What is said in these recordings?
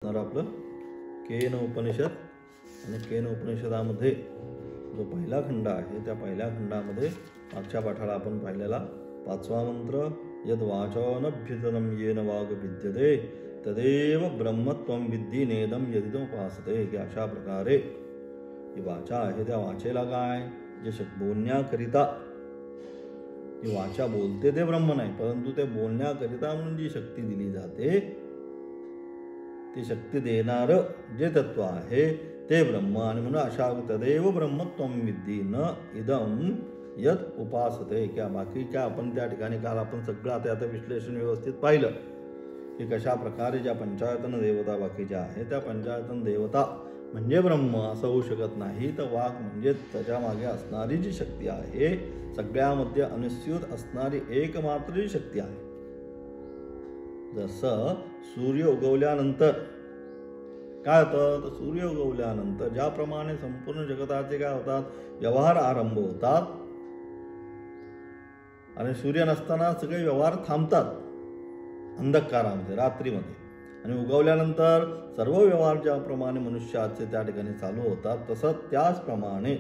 आपलं केन उपनिषद आणि केन उपनिषदामध्ये जो पहिला खंड आहे त्या पहिल्या खंडामध्ये मागच्या पाठाला आपण पाहिलेला 5वा मंत्र यद वाचानभ्युदनं येन वाग विद्यते तदेव ब्रह्मत्वं विद्धी नेदं यदिदमुपासते की अशा प्रकारे ही वाचा आहे त्या वाचेला काय जे बोलण्याकरिता जी वाचा बोलते ते ब्रह्म नाही, परंतु ते बोलण्याकरिता म्हणून जी शक्ती दिली जाते ती शक्ती देणारं जे तत्व आहे ते ब्रह्म. आणि म्हणून अशा तदेव ब्रह्मत्वं विद्धी न इदम यद उपासते. क्या बाकीच्या आपण त्या ठिकाणी काल आपण सगळं आता विश्लेषण व्यवस्थित पाहिलं की कशा प्रकारे ज्या पंचायतन देवता बाकीच्या आहेत त्या पंचायतन देवता म्हणजे ब्रह्म असं होऊ शकत नाही. तर वाक म्हणजे त्याच्या मागे असणारी जी शक्ती आहे सगळ्यामध्ये अनुस्यूत असणारी एकमात्र जी शक्ती आहे. जसं सूर्य उगवल्यानंतर काय होतं तर सूर्य उगवल्यानंतर ज्याप्रमाणे संपूर्ण जगताचे काय होतात व्यवहार आरंभ होतात आणि सूर्य नसताना सगळे व्यवहार थांबतात अंधकारामध्ये रात्रीमध्ये, आणि उगवल्यानंतर सर्व व्यवहार ज्याप्रमाणे मनुष्याचे त्या ठिकाणी चालू होतात तसं त्याचप्रमाणे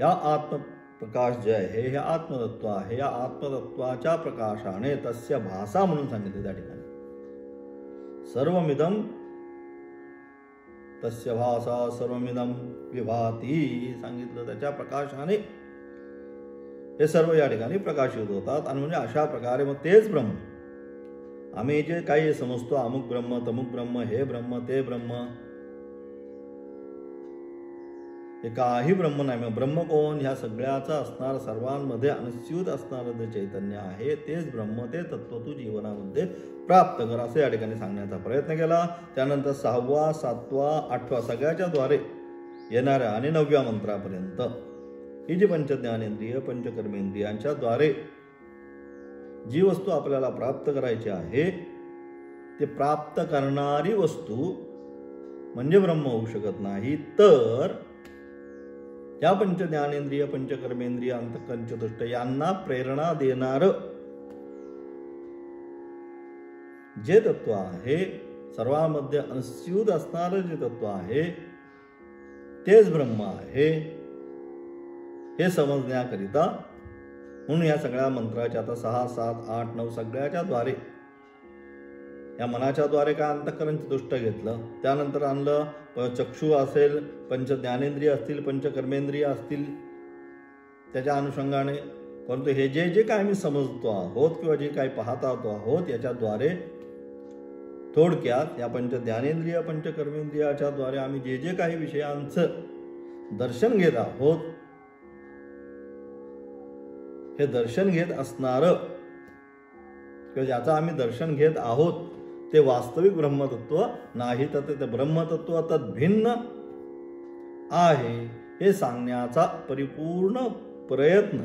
या आत्मप्रकाश जे आहे हे आत्मतत्व आहे. या आत्मतत्वाच्या प्रकाशाने तस्य भासा म्हणून सांगितले त्या ठिकाणी सर्वमिदं तस्य भासा सर्वमिदं विभाती सांगितलं. त्याच्या प्रकाशाने हे सर्व या ठिकाणी प्रकाशित होतात. आणि म्हणजे अशा प्रकारे मग तेच ब्रह्म आम्ही जे काही समजतो अमुक ब्रह्म तमुक ब्रह्म हे ब्रह्म ते ब्रह्म हे काही ब्रह्म नाही. मग ब्रह्म कोण ह्या सगळ्याचा असणार सर्वांमध्ये अनुस्यूत असणारं जे चैतन्य आहे तेच ब्रह्म ते तत्व तू जीवनामध्ये प्राप्त कर असं या ठिकाणी सांगण्याचा प्रयत्न केला. त्यानंतर 6वा 7वा 8वा सगळ्याच्या द्वारे येणाऱ्या आणि 9व्या मंत्रापर्यंत ही जी पंचज्ञानेंद्रिय पंचकर्मेंद्रियांच्या द्वारे जी वस्तू आपल्याला प्राप्त करायची आहे ते प्राप्त करणारी वस्तू म्हणजे ब्रह्म होऊ शकत नाही. तर या पंचज्ञानेंद्रिय पंचकर्मेंद्रिय अंतःकरण चतुष्ट यांना प्रेरणा देणारं जे तत्व आहे सर्वांमध्ये अनुस्यूत असणारं जे तत्व आहे तेच ब्रह्म आहे हे समजण्याकरिता म्हणून या सगळ्या मंत्राच्या आता 6, 7, 8, 9 सगळ्याच्या द्वारे या मनाच्या द्वारे काय अंतःकरण चतुष्ट घेतलं. त्यानंतर आणलं चक्षु असेल पंचज्ञानेंद्रिय असतील पंचकर्मेंद्रिय असतील त्याच्या अनुषंगाने, परंतु हे जे जे काय आम्ही समजतो आहोत किंवा जे काही पाहता आहोत याच्याद्वारे थोडक्यात या पंचज्ञानेंद्रिय पंचकर्मेंद्रियाच्या द्वारे आम्ही जे जे काही विषयांचं दर्शन घेत आहोत हे दर्शन घेत असणारं किंवा ज्याचं आम्ही दर्शन घेत आहोत ते वास्तविक ब्रह्मतत्व नाही, तर ते ब्रह्मतत्व तत् भिन्न आहे हे सांगण्याचा परिपूर्ण प्रयत्न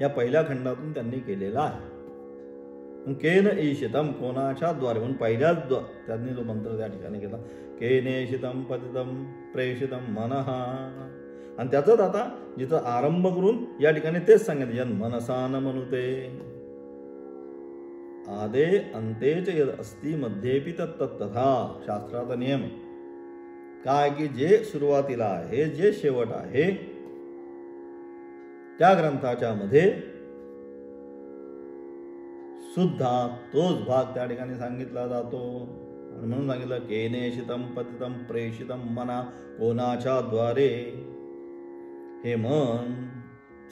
या पहिल्या खंडातून त्यांनी केलेला आहे. केन ईशितम कोणाच्या द्वारे म्हणून पहिल्याच त्यांनी जो मंत्र त्या ठिकाणी केला केनेशितम पतितम प्रेषितम मनः, आणि त्याचाच आता जिथं आरंभ करून या ठिकाणी तेच सांगितलं यन मनसा न मनुते आदे अंतेच यद अस्ति मध्येपि तत्तथा. शास्त्राचा नियम काय की जे सुरुवातीला आहे जे शेवट आहे त्या ग्रंथाच्या मध्ये सुद्धा तोच भाग त्या ठिकाणी सांगितला जातो. आणि म्हणून सांगितलं केनेशितम पतितम प्रेषितम मना कोणाच्या द्वारे हे मन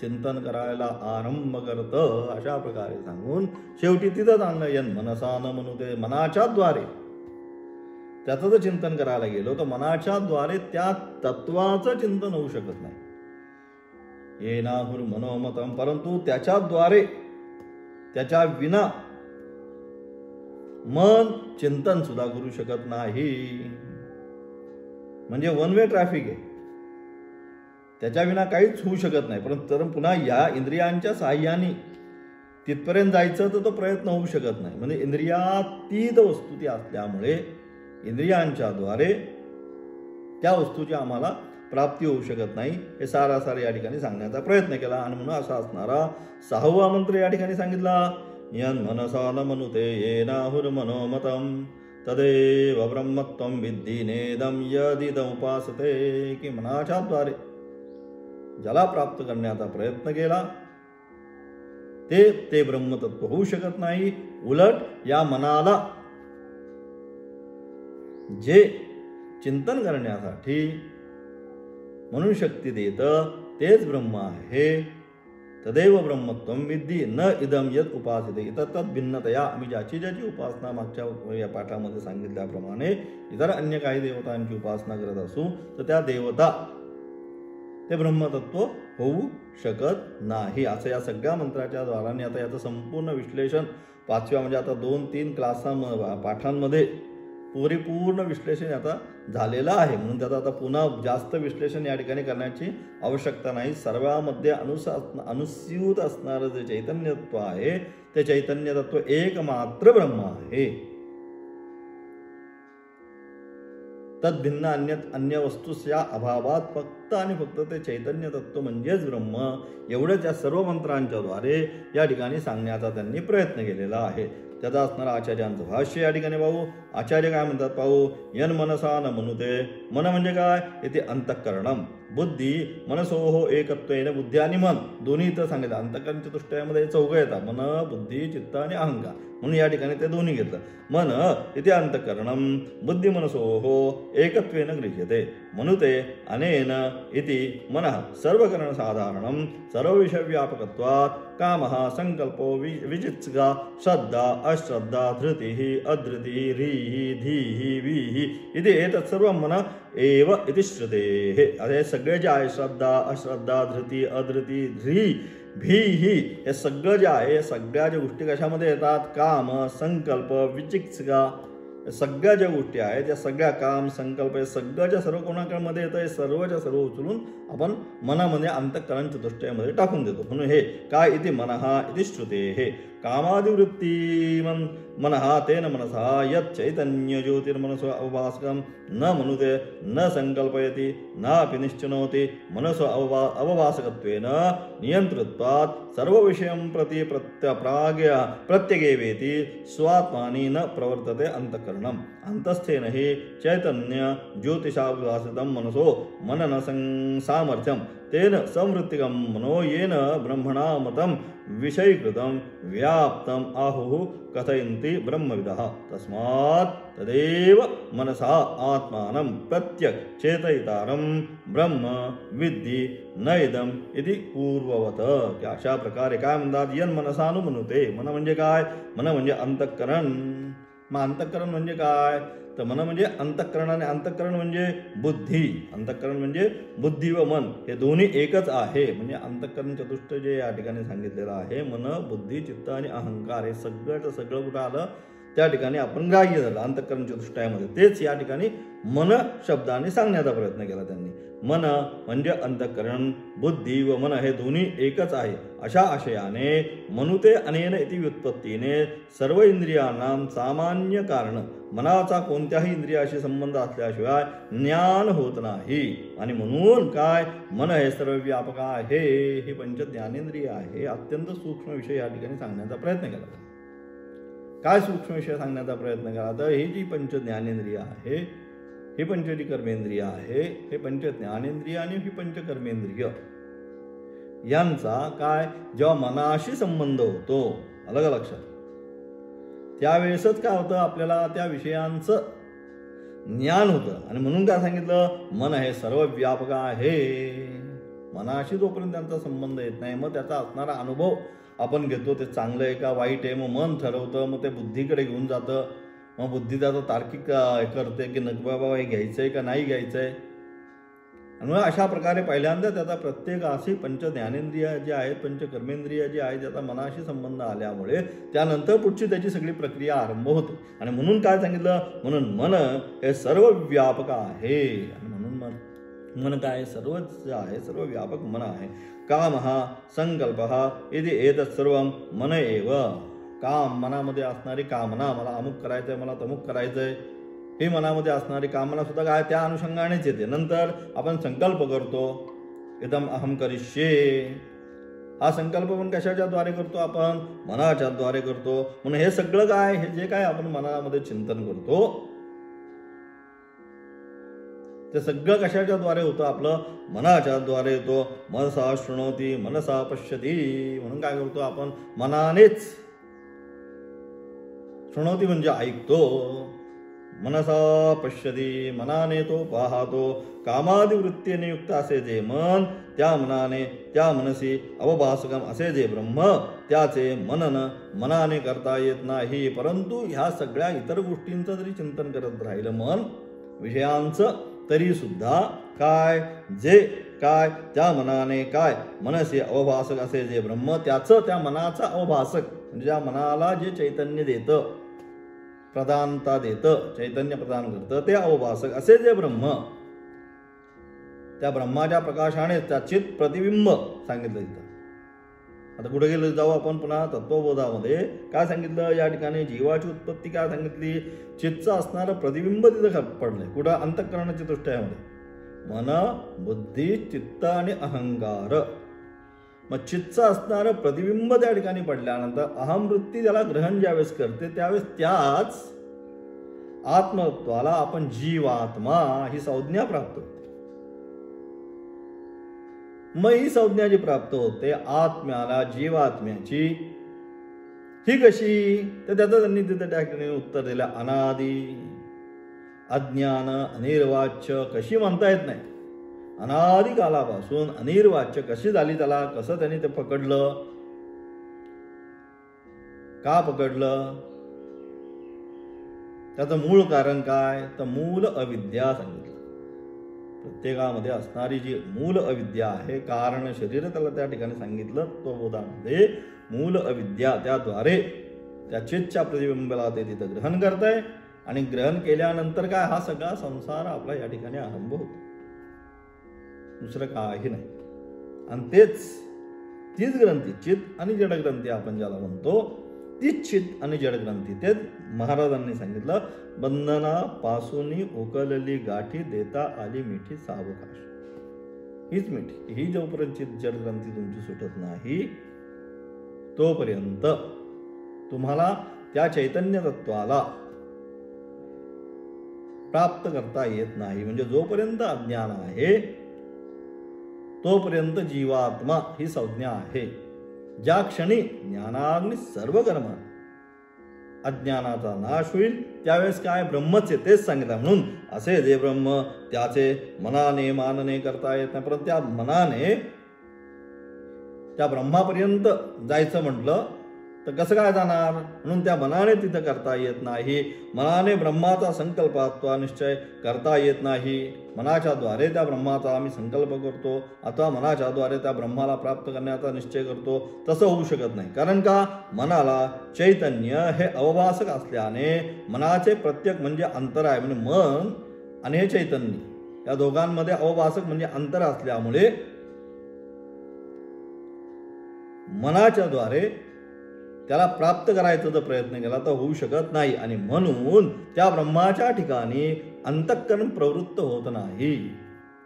चिंतन करायला आरंभ करतं अशा प्रकारे सांगून शेवटी तिथंच आणलं यन मनसा न मनुते मनाच्या द्वारे त्याचं जर चिंतन करायला गेलो तर मनाच्या द्वारे त्या तत्वाचं चिंतन होऊ शकत नाही. येनाहुर मनोमतम, परंतु त्याच्याद्वारे त्याच्या विना मन चिंतन सुद्धा करू शकत नाही. म्हणजे वन वे ट्रॅफिक आहे, त्याच्या विना काहीच होऊ शकत नाही. परंतु पुन्हा या इंद्रियांच्या साह्याने तिथपर्यंत जायचं तर तो प्रयत्न होऊ शकत नाही. म्हणजे इंद्रियातीत वस्तू ती असल्यामुळे इंद्रियांच्या द्वारे त्या वस्तूची आम्हाला प्राप्ती होऊ शकत नाही हे सारासार या ठिकाणी सांगण्याचा प्रयत्न केला. आणि म्हणून असा असणारा 6वा मंत्र या ठिकाणी सांगितला यन्मनसा न मनुते येनाहुर्मनोमतं तदेव ब्रह्मत्वं विद्धि नेदं यदिदमुपासते. की मनाच्या द्वारे ज्याला प्राप्त करण्याचा प्रयत्न केला ते ब्रह्मतत्व होऊ शकत नाही. उलट या मनाला जे चिंतन करण्यासाठी म्हणून शक्ती देतं तेच ब्रह्म आहे. तदेव ब्रह्मत्वं विद्धि न इदम यद उपासते. इतर भिन्नतया आम्ही ज्याची उपासना मागच्या या पाठामध्ये सांगितल्याप्रमाणे इतर अन्य काही देवतांची उपासना करत असू तर त्या देवता ते ब्रह्मतत्व होऊ शकत नाही. असं या सगळ्या मंत्राच्या द्वाराने आता याचं संपूर्ण विश्लेषण पाचव्या म्हणजे आता 2-3 पाठांमध्ये परिपूर्ण विश्लेषण आता झालेलं आहे. म्हणून त्याचं आता पुन्हा जास्त विश्लेषण या ठिकाणी करण्याची आवश्यकता नाही. सर्वांमध्ये अनुस्यूत असणारं जे चैतन्य तत्व आहे ते चैतन्य तत्व एकमात्र ब्रह्म आहे. तद्भिन्न अन्य वस्तूच्या अभावात फक्त आणि फक्त ते चैतन्य तत्व म्हणजेच ब्रह्म एवढंच या सर्व मंत्रांच्या द्वारे या ठिकाणी सांगण्याचा त्यांनी प्रयत्न केलेला आहे. त्याचा असणारा आचार्यांचं भाष्य या ठिकाणी पाहू. आचार्य काय म्हणतात पाहू. यन मनसा न मनुते. मन म्हणजे काय. इथे अंतःकरणम बुद्धी मनसोहो एकत्वेन. बुद्धी आणि मन दोन्ही इथं सांगितलं. अंतःकरण चतुष्टयामध्ये चौघं येतात. मन बुद्धी चित्त आणि अहंकार म्हणून या ठिकाणी ते दोन्ही घेतलं. मन इथे अंतःकरणम बुद्धी मनसोहो एकत्वेन गृह्यते. मनुते अनेन इति मनः सर्वकरण साधारणम सर्व विषय व्यापकत्वात् कामः संकल्पो विचित्सगा श्रद्धा अश्रद्धा धृतिः अधृतिः ह्रीः धीः वीः इति एतत् सर्वं मन एव इति श्रुतेः. हे सगळे जे आहे श्रद्धा अश्रद्धा धृती अधृती ध्री भीही हे सगळं जे आहे सगळ्या ज्या गोष्टी कशामध्ये येतात. काम संकल्प विचित्सका सगळ्या ज्या गोष्टी आहेत त्या सगळ्या काम संकल्प हे सगळं ज्या सर्व कोणाकडे येतं हे सर्वच्या सर्व उचलून आपण मनामध्ये अंतःकरण चतुष्टयामध्ये टाकून देतो. म्हणून हे काय इति मनः इति श्रुते. हे कामादिवृत्ती मनः तेन मनसा यत् चैतन्य ज्योतिर्मनसो अवभासकं न मनुते न संकल्पयति नापि निश्चिनोति मनसो अवभासकत्वेन नियंतृत्वात् सर्व विषयं प्रति प्रत्यगेवेति स्वात्मानि न प्रवर्तते अंतःकरणम्. अंतस्थेन हि चैतन्य ज्योतिषाविभासितं मनसो मनन सामर्थ्यं तेन संवृत्तिकं मनो येन ब्रह्मणा मतं विषयीकृतं व्याप्तम् आहुः कथयन्ति ब्रह्मविदः. तस्मात् तदेव मनसा आत्मानं प्रत्यक् चेतयितारं ब्रह्म विद्धि न इदम् इति पूर्ववत. की अशा प्रकारे काय म्हणतात. यन मनसानुमनुते. मन म्हणजे काय. मन म्हणजे अंतःकरण. मग अंतःकरण म्हणजे काय. तर मन म्हणजे अंतःकरण आणि अंतःकरण म्हणजे बुद्धी. अंतःकरण म्हणजे बुद्धी व मन हे दोन्ही एकच आहे. म्हणजे अंतःकरण चतुष्ट जे या ठिकाणी सांगितलेलं आहे मन बुद्धी चित्त आणि अहंकार हे सगळं कुठं आलं त्या ठिकाणी आपण ग्राह्य झालं अंतःकरण चतुष्टयामध्ये. तेच या ठिकाणी मन शब्दाने सांगण्याचा प्रयत्न केला त्यांनी. मन म्हणजे अंतःकरण बुद्धी व मन हे दोन्ही एकच आहे अशा आशयाने मनुते अनेन इति व्युत्पत्तीने सर्व इंद्रियांना सामान्य कारण मनाचा कोणत्याही इंद्रियाशी संबंध असल्याशिवाय ज्ञान होत नाही. आणि म्हणून काय मन हे सर्व व्यापक आहे. हे पंच ज्ञानेंद्रिय आहे. अत्यंत सूक्ष्म विषय या ठिकाणी सांगण्याचा प्रयत्न केला. काय सूक्ष्म विषय सांगण्याचा प्रयत्न केला तर ही जी पंच ज्ञानेंद्रिय आहे ही पंच जी कर्मेंद्रिय आहे हे पंच ज्ञानेंद्रिय आणि ही पंच कर्मेंद्रिय यांचा काय जेव्हा मनाशी संबंध होतो अलग लक्षात त्यावेळेसच काय होतं आपल्याला त्या विषयांचं ज्ञान होतं. आणि म्हणून काय सांगितलं मन हे सर्व व्यापक आहे. मनाशी जोपर्यंत त्यांचा संबंध येत नाही मग त्याचा असणारा अनुभव आपण घेतो ते चांगलं आहे का वाईट आहे. मग मन ठरवतं मग ते बुद्धीकडे घेऊन जातं. मग बुद्धी त्याचं तार्किक करते की नक बाबा हे घ्यायचं आहे का नाही घ्यायचं आहे. आणि अशा प्रकारे पहिल्यांदा त्याचा प्रत्येक अशी पंच ज्ञानेंद्रिय जे आहेत पंच कर्मेंद्रिय जे आहेत त्याचा मनाशी संबंध आल्यामुळे त्यानंतर पुढची त्याची सगळी प्रक्रिया आरंभ होते. आणि म्हणून काय सांगितलं म्हणून मन हे सर्व व्यापक आहे. आणि म्हणून मन काय सर्वच आहे सर्व व्यापक मन आहे. कामः संकल्पः इति एतत् सर्वं मन एव. काम मनामध्ये असणारी कामना मला अमुक करायचंय मला तमुक करायचंय हे मनामध्ये असणारी कामना सुद्धा काय त्या अनुषंगानेच येते. नंतर आपण संकल्प करतो इदम अहम करिष्ये हा संकल्प पण कशाच्या द्वारे करतो आपण? मनाच्या द्वारे करतो. म्हणून हे सगळं काय, हे जे काय आपण मनामध्ये चिंतन करतो ते सगळं कशाच्या द्वारे होतं? आपलं मनाच्या द्वारे होतो. मनसा शृणोती मनसा पश्यती. म्हणून काय करतो आपण? मनानेच. शृणोती म्हणजे ऐकतो. मनसा पश्यती, मनाने तो पाहतो. कामादी वृत्तीने युक्त असे जे मन, त्या मनाने त्या मनसी अवभासकम असे जे ब्रह्म, त्याचे मनन मनाने करता येत नाही. परंतु ह्या सगळ्या इतर गोष्टींचं जरी चिंतन करत राहिलं मन, विषयांचं, तरी सुद्धा काय, जे काय त्या मनाने काय मनसी अवभासक असे जे ब्रह्म, त्याचं, त्या मनाचा अवभासक म्हणजे ज्या मनाला जे चैतन्य देतं, प्रधानता देतं, चैतन्य प्रदान करतं, ते अवभासक असे जे ब्रह्म, त्या ब्रह्माच्या प्रकाशाने त्या चित प्रतिबिंब सांगितलं इथं. आता कुठे गेलो जाऊ आपण पुन्हा तत्वबोधामध्ये. काय सांगितलं या ठिकाणी? जीवाची उत्पत्ती काय सांगितली? चित्तचं असणारं प्रतिबिंब तिथं पडलंय. कुठं? अंतःकरण चतुष्टयामध्ये. मन, बुद्धी, चित्त आणि अहंकार. मग चित्तचं असणारं प्रतिबिंब त्या ठिकाणी पडल्यानंतर अहमवृत्ती त्याला ग्रहण ज्यावेळेस करते त्यावेळेस त्याच आत्मत्वाला आपण जीवात्मा ही संज्ञा प्राप्त होते. मग ही संज्ञा जी प्राप्त होते आत्म्याला, जीवात्म्याची, ही कशी? तर त्याचं त्यांनी तिथे त्या ठिकाणी उत्तर दिलं. अनादी, अज्ञान, अनिर्वाच्य कशी म्हणता येत नाही. अनादी कालापासून अनिर्वाच्य कशी झाली त्याला? कसं त्यांनी ते पकडलं? का पकडलं? त्याचं मूळ कारण काय? तर मूल अविद्या सांगितलं. प्रत्येकामध्ये असणारी जी मूल अविद्या आहे, कारण शरीर त्याला त्या ठिकाणी सांगितलं तत्वबोधामध्ये. मूल अविद्या, त्याद्वारे त्या चित्तच्या प्रतिबिंबाला ते तिथं ग्रहण करतंय आणि ग्रहण केल्यानंतर काय, हा सगळा संसार आपला या ठिकाणी आरंभ होतो. दुसरं काही नाही. आणि तीच ग्रंथी, चित्त आणि जडग्रंथी आपण ज्याला म्हणतो, तीच चित्त आणि जडग्रंथी. तेच महाराजांनी सांगितलं, बंधनापासून उकलली गाठी देता आली मिठी सावकाश. हीच मिठी, ही जोपर्यंत चित्त जडग्रंथी तुमची सुटत नाही तोपर्यंत तुम्हाला त्या चैतन्य तत्वाला प्राप्त करता येत नाही. म्हणजे जोपर्यंत अज्ञान आहे तोपर्यंत जीवात्मा ही संज्ञा आहे. ज्या क्षणी ज्ञानाग्नी सर्व कर्म, अज्ञानाचा नाश होईल त्यावेळेस काय, ब्रह्मच आहे. तेच सांगितलं. म्हणून असे जे ब्रह्म, त्याचे मनाने मानने करता येत नाही. परंतु त्या मनाने त्या ब्रह्मापर्यंत जायचं म्हटलं तर कसं काय जाणार? म्हणून त्या मनाने तिथं करता येत नाही. मनाने ब्रह्माचा संकल्पात्वा निश्चय करता येत नाही. मनाच्या द्वारे त्या ब्रह्माचा आम्ही संकल्प करतो अथवा मनाच्या द्वारे त्या ब्रह्माला प्राप्त करण्याचा निश्चय करतो. तसं होऊ शकत नाही. कारण का? मनाला चैतन्य हे अवभासक असल्याने मनाचे प्रत्येक म्हणजे अंतर आहे. म्हणजे मन आणि हे चैतन्य या दोघांमध्ये अवभासक म्हणजे अंतर असल्यामुळे मनाच्या द्वारे त्याला प्राप्त करायचा जर प्रयत्न केला तर होऊ शकत नाही. आणि म्हणून त्या ब्रह्माच्या ठिकाणी अंतःकरण प्रवृत्त होत नाही.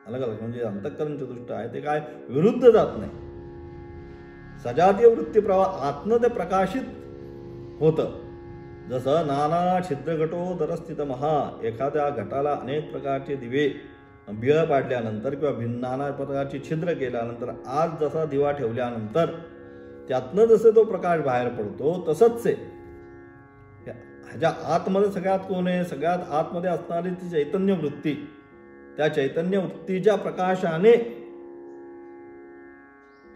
अलग अलग म्हणजे अंतःकरण चतुष्ट आहे ते काय विरुद्ध जात नाही. सजातीय वृत्ती प्रवाह आत्म ते प्रकाशित होतं. जसं नाना छिद्रघटोदरस्थित महा, एखाद्या घटाला अनेक प्रकारचे दिवे बिळ पाडल्यानंतर किंवा नाना प्रकारची छिद्र केल्यानंतर आज जसा दिवा ठेवल्यानंतर त्यातनं जसं तो प्रकाश बाहेर पडतो तसंच आहे ह्याच्या आतमध्ये सगळ्यात कोण आहे? सगळ्यात आतमध्ये असणारी ती चैतन्य वृत्ती. त्या चैतन्य वृत्तीच्या प्रकाशाने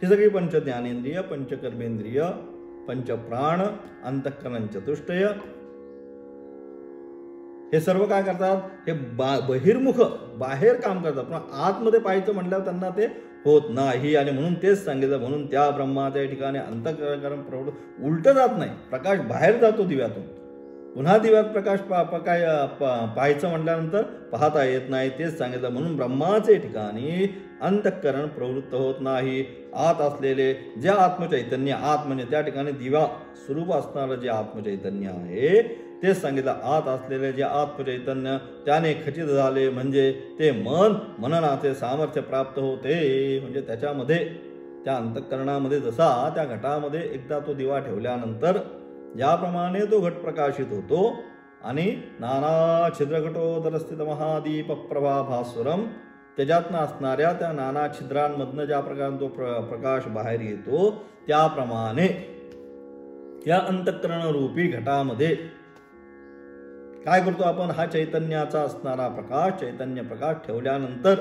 ही सगळी पंच ज्ञानेंद्रिय, पंचकर्मेंद्रिय, पंचप्राण, अंतःकरण चतुष्टय हे सर्व काय करतात? हे बहिर्मुख बाहेर काम करतात. पण आतमध्ये पाहायचं म्हटल्यावर त्यांना ते होत नाही. आणि म्हणून तेच सांगितलं. म्हणून त्या ब्रह्माच्या ठिकाणी अंतःकरण प्रवृत्त उलट जात नाही. प्रकाश बाहेर जातो दिव्यातून. पुन्हा दिव्यात प्रकाश पाहायचं म्हटल्यानंतर पाहता येत नाही. तेच सांगितलं. म्हणून ब्रह्माचे ठिकाणी अंतःकरण प्रवृत्त होत नाही. आत असलेले जे आत्मचैतन्य, आत म्हणजे त्या ठिकाणी दिवा स्वरूप असणारं जे आत्मचैतन्य आहे तेच सांगितलं. आत असलेले जे आत्मचैतन्य त्याने खचित झाले म्हणजे ते मन, मननाचे सामर्थ्य प्राप्त होते. म्हणजे त्याच्यामध्ये त्या अंतःकरणामध्ये जसा त्या घटामध्ये एकदा तो दिवा ठेवल्यानंतर ज्याप्रमाणे तो घट प्रकाशित होतो आणि नाना छिद्रघटोदरस्थित महादीप प्रभा भास्वरम, त्याच्यातनं असणाऱ्या त्या नाना छिद्रांमधनं ज्या प्रकारे तो प्रकाश बाहेर येतो, त्याप्रमाणे या अंतःकरण रूपी घटामध्ये काय करतो आपण, हा चैतन्याचा असणारा प्रकाश, चैतन्य प्रकाश ठेवल्यानंतर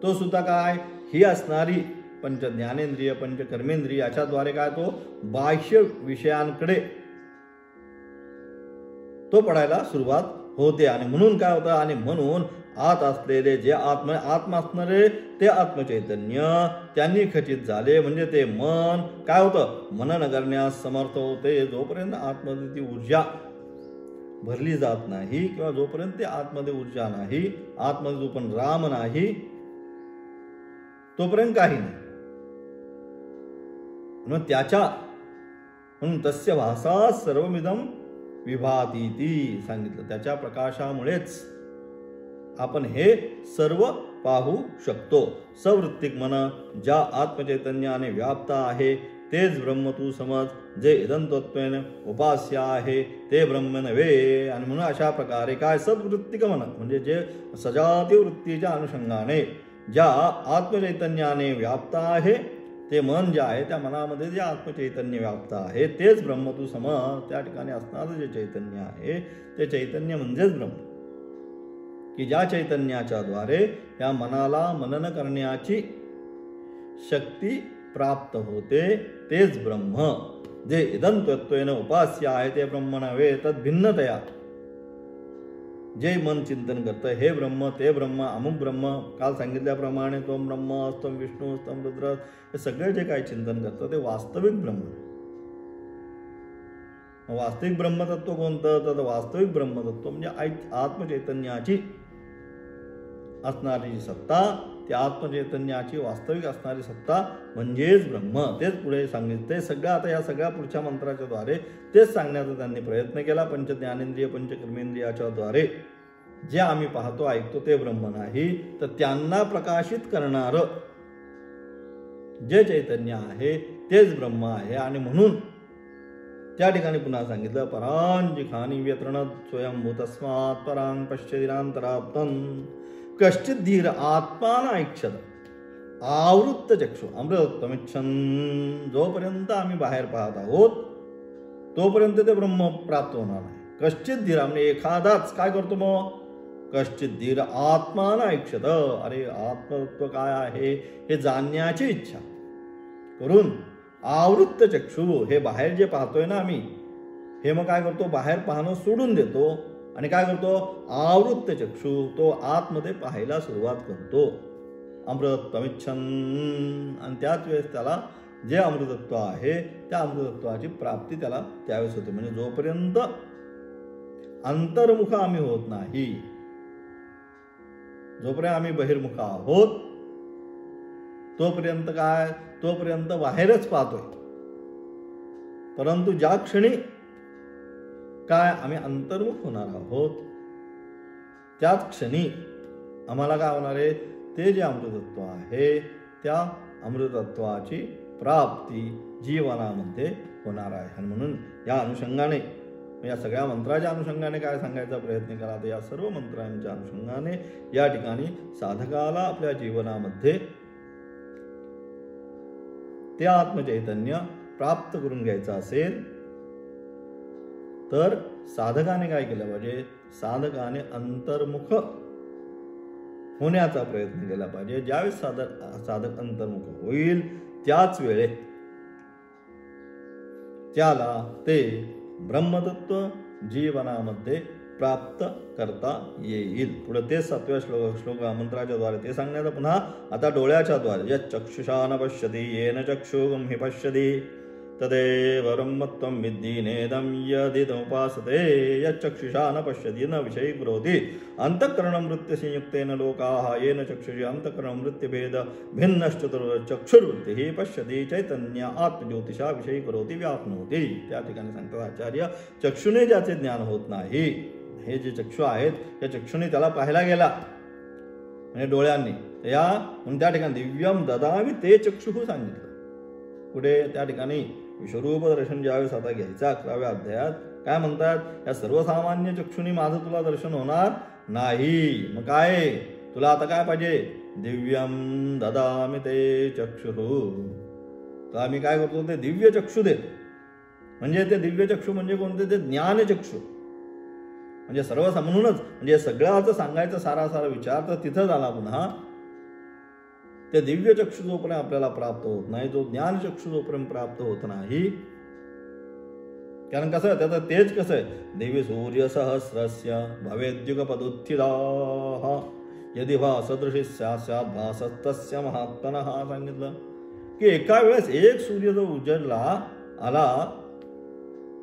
तो सुद्धा काय, ही असणारी पंच ज्ञानेंद्रिय पंच कर्मेंद्रिय याच्याद्वारे काय तो बाह्य विषयांकडे तो पडायला सुरुवात होते. आणि म्हणून काय होतं, आणि म्हणून आत असलेले जे आत्मा असणारे ते आत्मचैतन्य त्यांनी खचित झाले, म्हणजे ते मन काय होतं, मनन करण्यास समर्थ होते. जोपर्यंत आतमध्ये ती ऊर्जा भरली जात नाही किंवा जोपर्यंत ते आतमध्ये ऊर्जा नाही, आतमध्ये जो पण राम नाही, तोपर्यंत काही नाही. म्हणून तस्य भासा सर्वमिदं विभातीती सांगितलं. त्याच्या प्रकाशामुळेच आपण हे सर्व पाहू शकतो. सवृत्तिक मन ज्या आत्मचैतन्याने व्याप्त आहे तेच ब्रह्म तू समज, जे इदंतत्वेन उपास्य आहे ते ब्रह्म नव्हे. आणि म्हणून अशा प्रकारे काय, सद्वृत्तिक मन म्हणजे जे सजाती वृत्तीच्या अनुषंगाने ज्या आत्मचैतन्याने व्याप्त आहे ते मन जे आहे, त्या मनामध्ये जे आत्मचैतन्य व्याप्त आहे तेच ब्रह्म तू समज. त्या ठिकाणी असणारं जे चैतन्य आहे ते चैतन्य म्हणजेच ब्रह्म, की ज्या चैतन्याच्या द्वारे या मनाला मनन करण्याची शक्ती प्राप्त होते तेच ब्रह्म. जे इदंतत्वेन उपास्य आहे ते ब्रह्म नव्हे, तद भिन्नतया जे मन चिंतन करतं, हे ब्रह्म ते ब्रह्म अमुक ब्रह्म, काल सांगितल्याप्रमाणे त्वम ब्रह्म स्तम विष्णू स्तम रुद्र, हे सगळे जे काही चिंतन करतं ते वास्तविक ब्रह्म. वास्तविक ब्रह्मतत्व कोणतं, तर वास्तविक ब्रह्मतत्व म्हणजे आत्मचैतन्याची असणारी जी सत्ता, त्या आत्मचैतन्याची वास्तविक असणारी सत्ता म्हणजेच ब्रह्म. तेच पुढे सांगितलं. ते सगळं आता या सगळ्या पुढच्या मंत्राच्या द्वारे तेच सांगण्याचा त्यांनी प्रयत्न केला. पंच ज्ञानेंद्रिय पंच कर्मेंद्रियाच्या द्वारे जे आम्ही पाहतो ऐकतो ते ब्रह्म नाही, तर त्यांना प्रकाशित करणारं जे चैतन्य आहे तेच ब्रह्म आहे. आणि म्हणून त्या ठिकाणी पुन्हा सांगितलं, परांजिखानी व्यतृण स्वयंभूतस्मात् परां पश्यदिनांतराप्तं कश्चित धीर आत्मान ऐक्षत आवृत्त चक्षु अमृतत्वमिच्छन्. जोपर्यंत आम्ही बाहेर पाहत आहोत तोपर्यंत ते ब्रह्म प्राप्त होणार नाही. कश्चित धीर म्हणजे एखादाच काय करतो मग, कश्चित धीर आत्मान ऐक्षत, अरे आत्मतत्व काय आहे हे जाणण्याची इच्छा करून आवृत्त चक्षु, हे बाहेर जे पाहतोय ना आम्ही, हे मग काय करतो, बाहेर पाहणं सोडून देतो आणि काय करतो, आवृत्त चक्षु तो आतमध्ये पाहायला सुरुवात करतो. अमृतत्वमिच्छन्. आणि त्याच वेळेस त्याला जे अमृतत्व आहे त्या अमृतत्वाची प्राप्ती त्याला त्यावेळेस होते. म्हणजे जोपर्यंत अंतर्मुख आम्ही होत नाही, जोपर्यंत आम्ही बहिर्मुख आहोत तोपर्यंत काय, तोपर्यंत बाहेरच पाहतोय. परंतु ज्या क्षणी काय आम्ही अंतर्मुख होणार आहोत त्याच क्षणी आम्हाला काय होणार आहे, ते जे अमृतत्व आहे त्या अमृतत्वाची प्राप्ती जीवनामध्ये होणार आहे. आणि म्हणून या अनुषंगाने, या सगळ्या मंत्राच्या अनुषंगाने काय सांगायचा प्रयत्न करा, तर या सर्व मंत्रांच्या अनुषंगाने या ठिकाणी साधकाला आपल्या जीवनामध्ये ते आत्मचैतन्य प्राप्त करून घ्यायचं असेल तर साधकाने काय केलं पाहिजे, साधकाने अंतर्मुख होण्याचा प्रयत्न केला पाहिजे. ज्यावेळेस साधक अंतर्मुख होईल त्याच वेळेत त्याला ते ब्रह्मतत्व जीवनामध्ये प्राप्त करता येईल. पुढे ते 7व्या श्लोक मंत्राच्या द्वारे ते सांगण्याचं पुन्हा आता डोळ्याच्या द्वारे, यत् चक्षुषा न पश्यति येन चक्षुगं हि पश्यति तदेव ब्रह्मत्वं विद्धि नेदं यदिदमुपासते. यच्चक्षुषा न पश्यति न विषयीकरोति अंतःकरणमृत्यसंयुक्तेन लोकाः येन चक्षुषि अंतःकरणमृत्यभेद भिन्नश्चतुर्चक्षुर्वृत्तिः पश्यति चैतन्य आत्मज्योतिषा विषयीकरोति व्याप्नोति. त्या ठिकाणी सांगतात आचार्य, चक्षुने ज्याचे ज्ञान होत नाही, हे जे चक्षु आहेत त्या चक्षुने त्याला पाहायला गेला म्हणजे डोळ्यांनी. या म्हणून त्या ठिकाणी दिव्यम ददामी ते चक्षुः सांगितलं. पुढे त्या ठिकाणी विश्वरूप दर्शन ज्यावेळेस आता घ्यायचं 11व्या अध्यायात काय म्हणतात, या सर्वसामान्य चक्षुनी माझं तुला दर्शन होणार नाही. मग काय तुला आता काय पाहिजे, दिव्यम ददामी ते चक्षुः. तर आम्ही काय करतो, ते दिव्य चक्षु देतो. म्हणजे ते दिव्य चक्षु म्हणजे कोणते, ते ज्ञान चक्षु. म्हणजे सर्व म्हणूनच म्हणजे सगळ्याचं सांगायचं सारासार विचार तर तिथं झाला. पुन्हा ते दिव्य चक्षु जोपर्यंत आपल्याला प्राप्त होत नाही, जो ज्ञान चक्षु जोपर्यंत प्राप्त होत नाही. कारण कसं त्याचं तेज कसं आहे, दिव्य सूर्य सहस्रस्य भवेद्युगपदुत्थिताः यदि भासदृशी स्यात् भासस्तस्य महात्मनः. सांगितलं की एका वेळेस एक सूर्य जो उजळला आला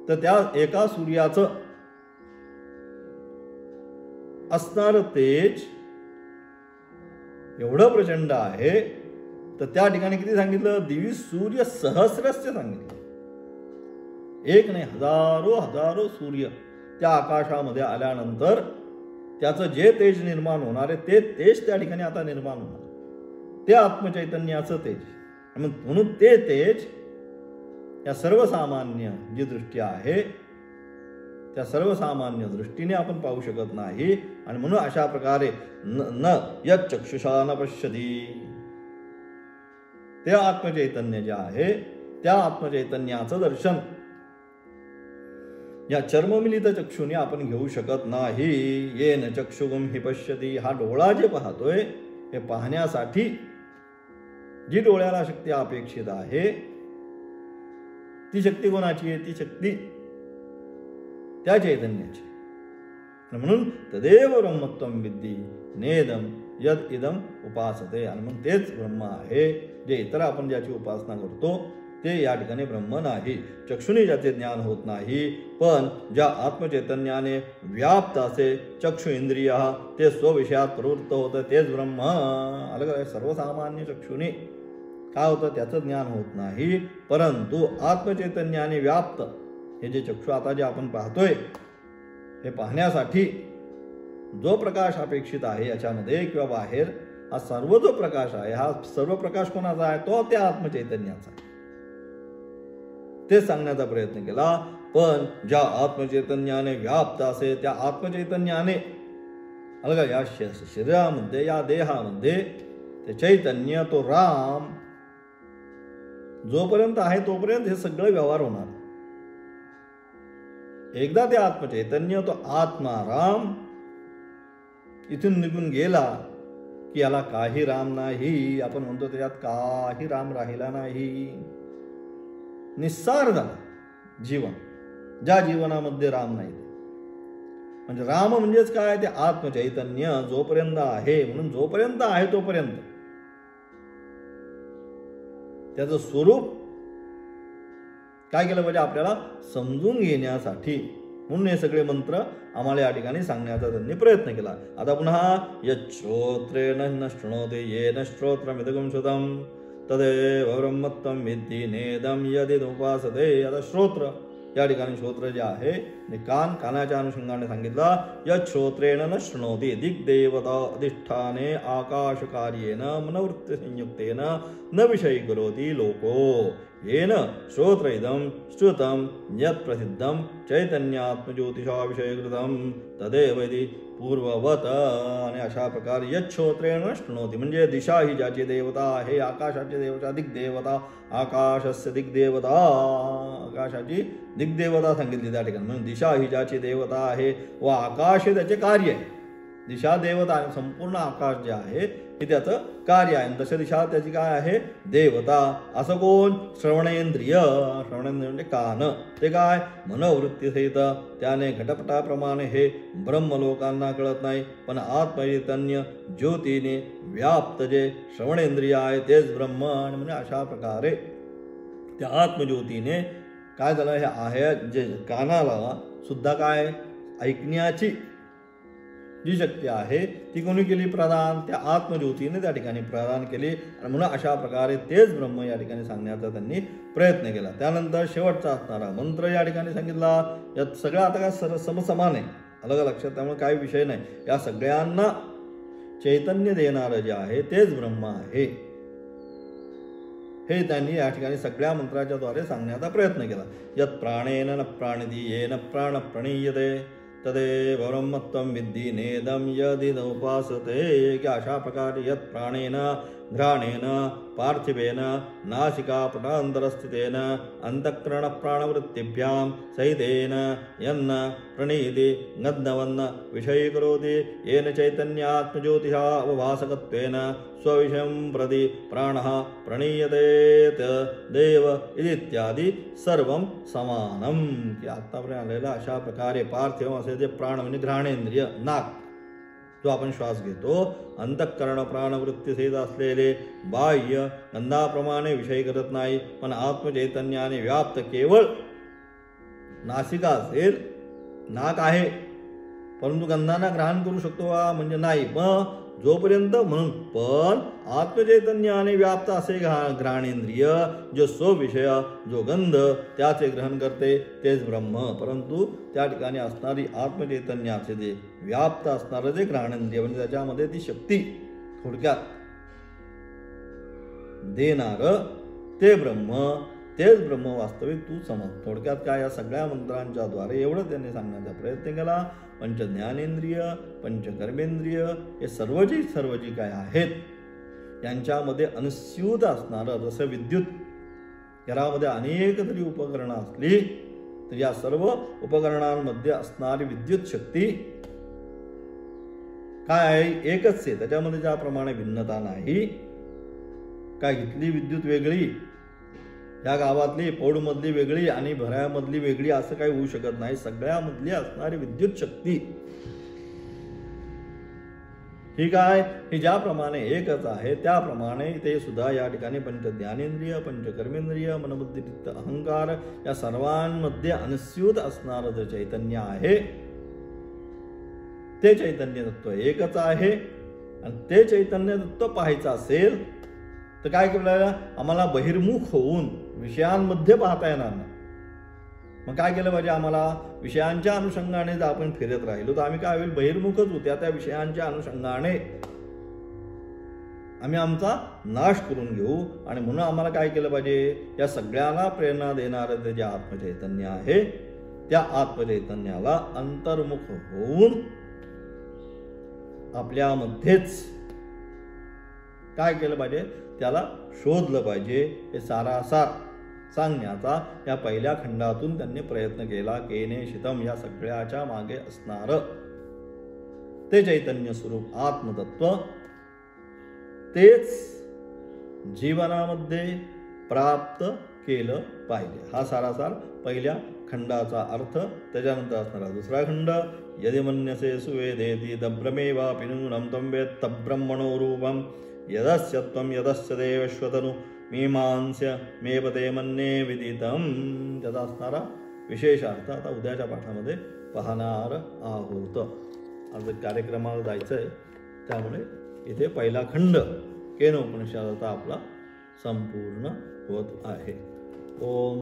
तर त्या एका सूर्याचं असणार तेज एवढं प्रचंड आहे. तर त्या ठिकाणी किती सांगितलं, दिव्य सूर्य सहस्रस्य सांगितलं. एक नाही, हजारो सूर्य त्या आकाशामध्ये आल्यानंतर त्याचं जे तेज निर्माण होणार आहे ते तेज त्या ठिकाणी आता निर्माण होणार, ते आत्मचैतन्याचं तेज. म्हणून ते तेज या सर्वसामान्य जी दृष्टी आहे त्या सर्वसामान्य दृष्टीने आपण पाहू शकत नाही. आणि म्हणून अशा प्रकारे न यत् चक्षुषा न पश्यती, ते आत्मचैतन्य जे आहे त्या आत्मचैतन्याचं दर्शन या चर्ममिलित चक्षुने आपण घेऊ शकत नाही. येन चक्षुगुम हि पश्यती. हा डोळा जे पाहतोय हे पाहण्यासाठी जी डोळ्याला शक्ती अपेक्षित आहे ती शक्ती कोणाची आहे, ती शक्ती त्या चैतन्याची. म्हणून तदेव ब्रह्मत्वं विद्धी नेदम यद इदम उपासते. आणि मग तेच ब्रह्म आहे जे इतर आपण ज्याची उपासना करतो ते या ठिकाणी ब्रह्म नाही. चक्षुने ज्याचे ज्ञान होत नाही, पण ज्या आत्मचैतन्याने व्याप्त असे चक्षु इंद्रिय ते स्वविषयात प्रवृत्त होतं तेच ब्रह्म. अलग सर्वसामान्य चक्षुने काय होतं, त्याचं ज्ञान होत नाही. परंतु आत्मचैतन्याने व्याप्त हे जे चक्षु आता जे आपण पाहतोय हे पाहण्यासाठी जो प्रकाश अपेक्षित आहे याच्यामध्ये किंवा बाहेर, हा सर्व जो प्रकाश आहे हा सर्व प्रकाश कोणाचा आहे, तो त्या आत्मचैतन्याचा आहे. ते सांगण्याचा प्रयत्न केला. पण ज्या आत्मचैतन्याने व्याप्त असे त्या आत्मचैतन्याने अलग या शरीरामध्ये या देहामध्ये ते चैतन्य तो राम जोपर्यंत आहे तोपर्यंत हे सगळं व्यवहार होणार. एकदा ते आत्मचैतन्य तो आत्मा राम इथून निघून गेला की याला काही राम नाही. आपण म्हणतो त्याच्यात काही राम राहिला नाही, निस्सार झाला जीवन. ज्या जीवनामध्ये राम नाही, म्हणजे राम म्हणजेच काय, ते आत्मचैतन्य जोपर्यंत आहे. म्हणून जोपर्यंत आहे तोपर्यंत त्याचं स्वरूप काय केलं पाहिजे आपल्याला समजून घेण्यासाठी. म्हणून हे सगळे मंत्र आम्हाला या ठिकाणी सांगण्याचा त्यांनी प्रयत्न केला. आता पुन्हा यच्छ्रोत्रेण न शृणोति येन श्रोत्रमिदगं श्रुतं तदेव ब्रह्मत्वं विद्धि नेदं यदिदुपासते. आता श्रोत्र या ठिकाणी श्रोत्र जे आहे कानाच्या अनुषंगाने सांगितलं. यच्छ्रोत्रेण न शृणोति दिग्देवता अधिष्ठाने आकाशकार्येण मनोवृत्ति संयुक्तेन न विषयी करोति लोको येन श्रोत्र इदं श्रुतं यत् प्रसिद्धं चैतन्यात्मज्योतिषा विषयीकृतं तदेव इति पूर्ववत. आणि अशा प्रकारे यच्छ्रोत्रेण शृणोति म्हणजे दिशा ही ज्याची देवता आहे, आकाशाची देवता दिग्देवता, आकाशस्य दिग्देवता, आकाशाची दिग्देवता सांगितली त्या ठिकाणी. म्हणून दिशा ही ज्याची देवता आहे व आकाश हे त्याचे कार्य आहे. दिशा देवता आणि संपूर्ण आकाश जे आहे हे त्याचं कार्य आहे. दश दिशा त्याची काय आहे, देवता. असं कोण, श्रवणेंद्रिय. श्रवणेंद्रिय म्हणजे कान. ते काय, मनोवृत्तीसहित त्याने घटपटाप्रमाणे हे ब्रह्मलोकांना कळत नाही, पण आत्मचैतन्य ज्योतीने व्याप्त जे श्रवणेंद्रिय आहे तेच ब्रह्म. आणि म्हणजे अशा प्रकारे त्या आत्मज्योतीने काय झालं, हे आहे जे कानाला सुद्धा काय ऐकण्याची जी शक्ती आहे ती कोणी केली प्रदान, त्या आत्मज्योतीने त्या ठिकाणी प्रदान केली. आणि म्हणून अशा प्रकारे तेच ब्रह्म या ठिकाणी सांगण्याचा त्यांनी प्रयत्न केला. त्यानंतर शेवटचा असणारा मंत्र या ठिकाणी सांगितला. यात सगळं आता काय समसमान आहे, अलग लक्षात, त्यामुळे काही विषय नाही. या सगळ्यांना चैतन्य देणारं जे आहे तेच ब्रह्म आहे, हे त्यांनी या ठिकाणी सगळ्या मंत्राच्या द्वारे सांगण्याचा प्रयत्न केला. यत् प्राणेन न प्राणिती येन प्राण प्रणीयते तदेव ब्रह्मत्वं विद्धि नेदं यदि नोपासते. की अशा प्रकारे यत् प्राणेन घ्राणेन पार्थिवेन नासिकापटान्तरस्थितेन अंतःकरण प्राणवृत्तिभ्यां सहितेन यन्न प्रणीति नग्नवन्न विषयीकरोति येन चैतन्यात्मज्योतिषा अवभासकत्वेन स्वविषयं प्रति प्राणः प्रणीयते देव इत्यादी सर्वं समानम. की आत्तापर्यंत आलेला अशा प्रकारे पार्थिव असे जे प्राण म्हणजे घ्राणेंद्रिय नाक जो आपण श्वास घेतो, अंतःकरण प्राणवृत्ती सहित असलेले बाह्य गंधाप्रमाणे विषय करत नाही, पण आत्मचैतन्याने व्याप्त केवळ नासिका असेल, नाक आहे परंतु गंधांना ग्रहण करू शकतो म्हणजे नाही. मग जोपर्यंत म्हणून पण आत्मचैतन्याने व्याप्त असे घ्राणेंद्रिय जो स्वविषय जो गंध त्याचे ग्रहण करते तेच ब्रह्म. परंतु त्या ठिकाणी असणारी आत्मचैतन्याचे जे व्याप्त असणारं जे घ्राणेंद्रिय म्हणजे त्याच्यामध्ये ती शक्ती थोडक्यात देणारं ते ब्रह्म, तेच ब्रह्म वास्तविक तू समज. थोडक्यात काय, या सगळ्या मंत्रांच्या द्वारे एवढं त्यांनी सांगण्याचा प्रयत्न केला. पंच ज्ञानेंद्रिय, पंच कर्मेंद्रिय हे सर्वची काय आहेत, यांच्यामध्ये अनुस्यूत असणारं जसं विद्युत घरामध्ये अनेक तरी उपकरणं असली तर या सर्व उपकरणांमध्ये असणारी विद्युत शक्ती काय आहे, एकच आहे. त्याच्यामध्ये ज्याप्रमाणे भिन्नता नाही. काय इथली विद्युत वेगळी, या गावातली पौडमधली वेगळी आणि भरायामधली वेगळी असं काही होऊ शकत नाही. सगळ्यामधली असणारी विद्युत शक्ती ही काय, ही ज्याप्रमाणे एकच आहे त्याप्रमाणे ते सुद्धा या ठिकाणी पंच ज्ञानेंद्रिय, पंच कर्मेंद्रिय, मनबुद्धी चित्त अहंकार या सर्वांमध्ये अनुस्यूत असणारं जे चैतन्य आहे ते चैतन्य तत्व एकच आहे. आणि ते चैतन्य तत्व पाहायचं असेल तर काय केलं, आम्हाला बहिर्मुख होऊन विषयांमध्ये पाहता येणार नाही. मग काय केलं पाहिजे, आम्हाला विषयांच्या अनुषंगाने जर आपण फिरत राहिलो तर आम्ही काय होईल, बहिर्मुखच होत्या. त्या विषयांच्या अनुषंगाने आम्ही आमचा नाश करून घेऊ. आणि म्हणून आम्हाला काय केलं पाहिजे, या सगळ्यांना प्रेरणा देणारं जे आत्मचैतन्य आहे त्या आत्मचैतन्याला अंतर्मुख होऊन आपल्यामध्येच काय केलं पाहिजे, त्याला शोधलं पाहिजे. हे सारासार सांगण्याचा या पहिल्या खंडातून त्यांनी प्रयत्न केला. केने शितम या सगळ्याच्या मागे असणारं ते चैतन्य स्वरूप आत्मतत्व तेच जीवनामध्ये प्राप्त केलं पाहिजे. हा सारासार पहिल्या खंडाचा अर्थ. त्याच्यानंतर असणारा दुसरा खंड, यदि मन्यसे सुवेदेति तब्रमेवापि नूनं तं वेत्त ब्रह्मणो रूपं यदस्य त्वं यदस्य देवश्वतनु मीमांस्य मेपते मन्ये विदितम. त्याचा असणारा विशेष अर्थ आता उद्याच्या पाठामध्ये पाहणार आहोत. आज कार्यक्रमाला जायचं आहे त्यामुळे इथे पहिला खंड केनोपनिषदाचा आपला संपूर्ण होत आहे. ओम